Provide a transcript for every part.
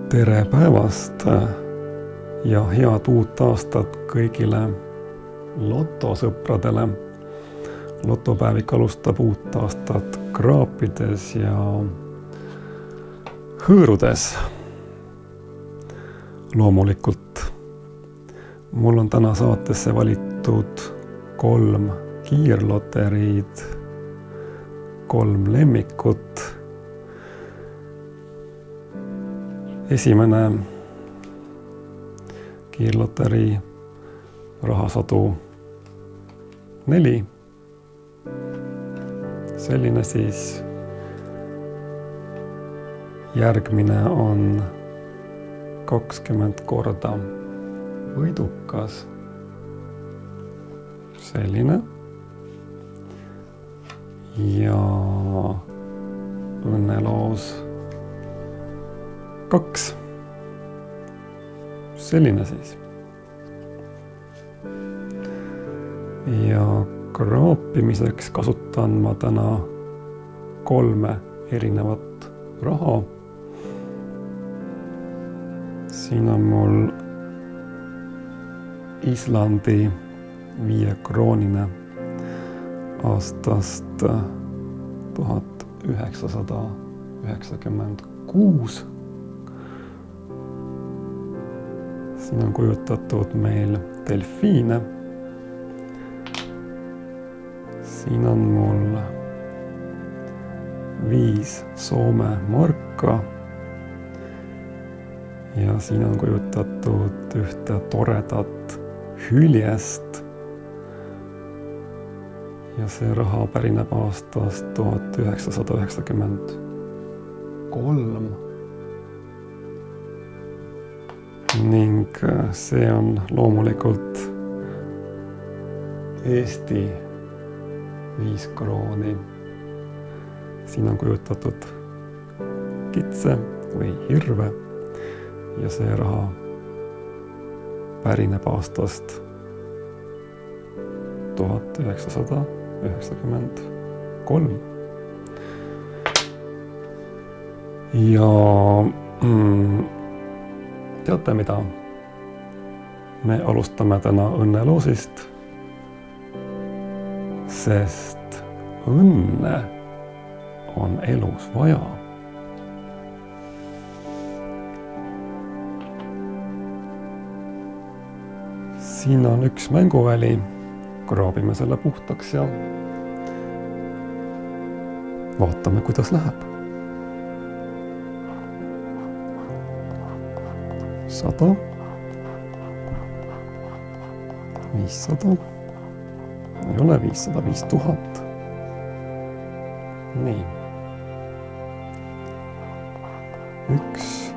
Tere päevast ja head uut aastat kõigile lotosõpradele. Lotopäevik alustab uut aastat kraapides ja hõõrudes. Loomulikult mul on täna saatesse valitud 3 kiirloteriid, 3 lemmikut. Esimene kiirloteri rahasadu 4. Selline siis. Järgmine on 20 korda võidukas. Selline. Ja õnneloos 2. Selline siis. Ja kraapimiseks kasutan ma täna 3 erinevat raha. Siin on mul Islandi 5-kroonine aastast 1996. Siin on kujutatud meil delfiine. Siin on mul 5 Soome marka. Ja siin on kujutatud ühte toredat hüljest. Ja see raha pärineb aastast 1993. Ning see on loomulikult Eesti 5 krooni. Siin on kujutatud kitse või hirve ja see raha pärineb aastast 1993. Ja teate mida? Me alustame täna õnneloosist, sest õnne on elus vaja. Siin on üks mänguväli, kraabime selle puhtaks ja vaatame, kuidas läheb. 100, 500, ei ole 500, 5000. Nii. 1,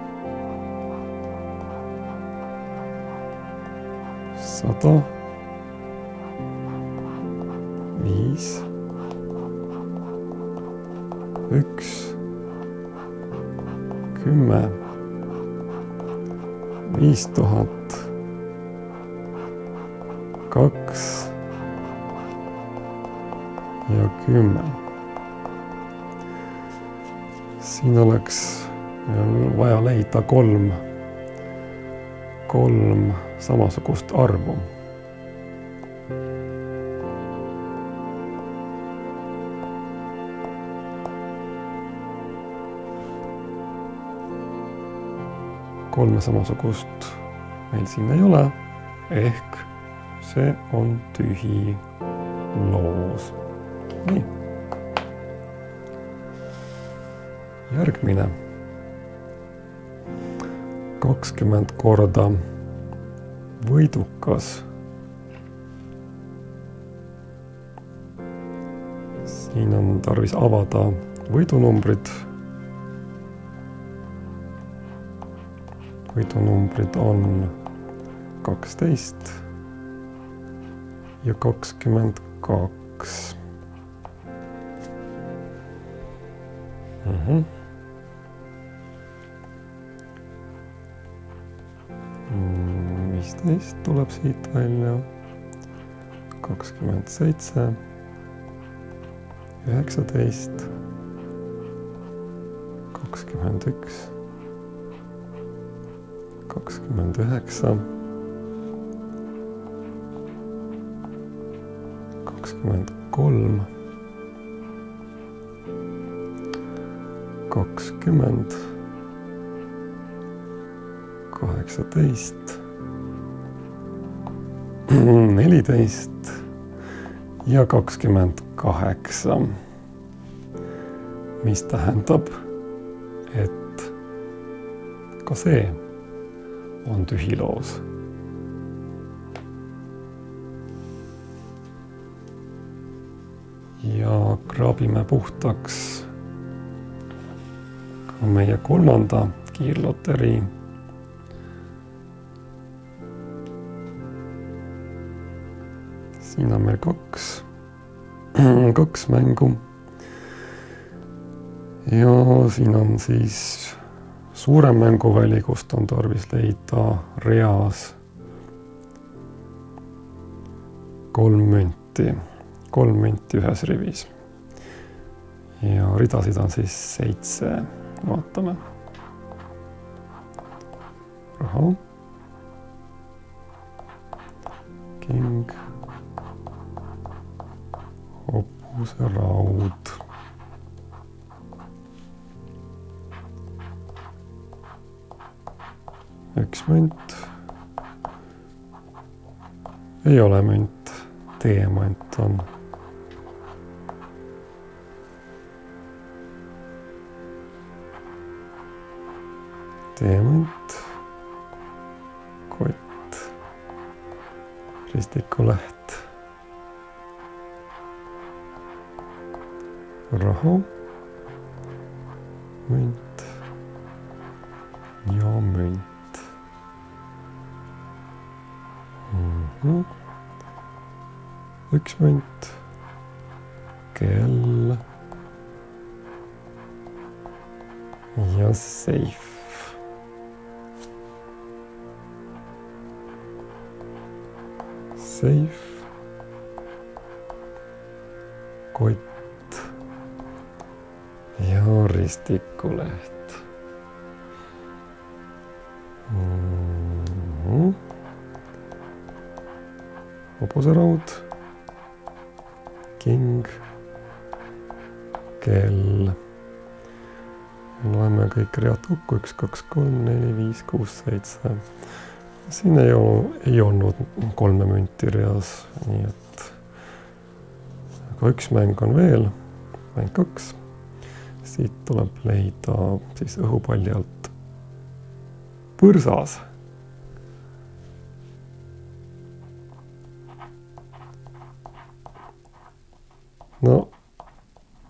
100, 5, 1, 10, 5000, 2 ja 10. Siin oleks vaja leida 3 samasugust arvu. Kolme samasugust meil siin ei ole, ehk see on tühi loos. Nii. Järgmine. 20 korda võidukas. Siin on tarvis avada võidunumbrid. Võidunumbrid on 12 ja 22. Mhm. 15 tuleb siit välja, 27, 19, 21, 29, 23, 20, 18, 14 ja 28, mis tähendab, et ka see on tühiloos. Ja kraabime puhtaks ka meie kolmanda kiirloterii. Siin on meil kaks mängu. Ja siin on siis suurem mänguväli, kust on tarvis leida reas 3 münti ühes rivis. Ja ridasid on siis 7. Vaatame. Raha. King. Hobuseraud. Üks münt. Ei ole münt. D-münt on. D-münt. Kott. Ristikuleht. Raha. Münt. Ja münt. Üks münt, kell ja safe. Safe, kott ja ristikuleht. Hobuseraud. King, kell. Loeme kõik read kokku. 1, 2, 3, 4, 5, 6, 7. Siin ei olnud 3 münti reas, nii et aga üks mäng on veel, mäng 2. Siit tuleb leida siis õhupalli alt põrsas. No,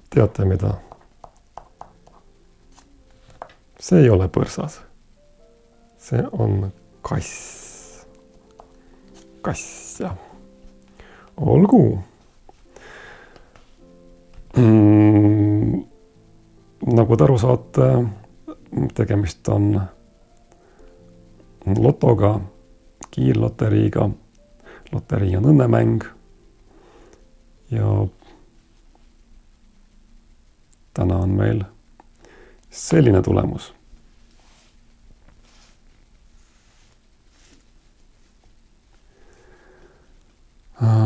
teate mida? See ei ole põrsas. See on kass. Kass, jah. Olgu. Nagu te aru saate, tegemist on lotoga, kiirloteriiga. Loterii on õnnemäng. Ja täna on meil selline tulemus.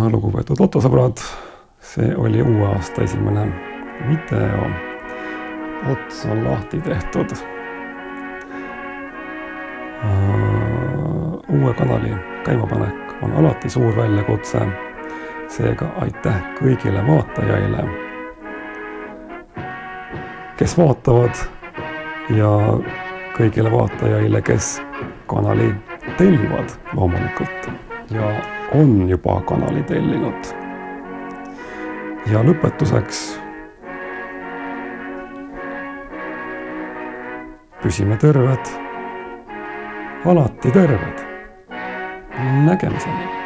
Lugupeetud lotosõbrad, see oli uue aasta esimene video. Ots on lahti tehtud. Uue kanali käimapanek on alati suur väljakutse. Seega aitäh kõigile vaatajaile, kes vaatavad, ja kõigile vaatajaile, kes kanali tellivad loomulikult ja on juba kanali tellinud. Ja lõpetuseks püsime terved, alati terved. Nägemiseni!